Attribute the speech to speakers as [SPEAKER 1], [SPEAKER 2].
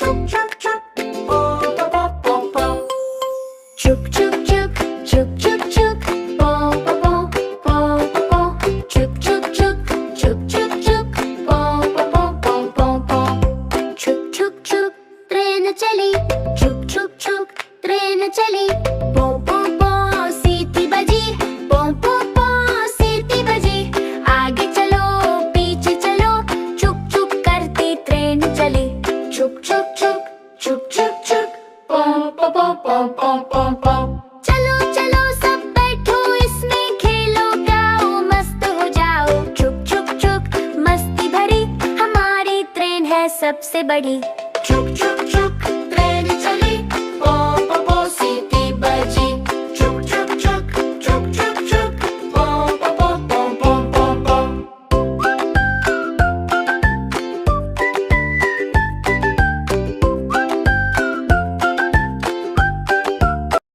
[SPEAKER 1] chuk chuk, po po po po po. Chuk chuk chuk, chuk chuk chuk, po po po po po po. Chuk chuk chuk, chuk chuk chuk, po po po po po po. Chuk chuk chuk, train चली, chuk chuk chuk, train चली. पो पो पो सीटी बजी, पो पो पो सीटी बजी. आगे चलो पीछे चलो, चुक चुक करती ट्रेन चली. चुक चुक चुक, चुक चुक चुक, पो पो पो पो पो पो पो. चलो चलो सब बैठो इसमें, खेलो गाओ मस्त हो जाओ. चुक चुक चुक मस्ती भरी, हमारी ट्रेन है सबसे बड़ी. चुक चुक चुक.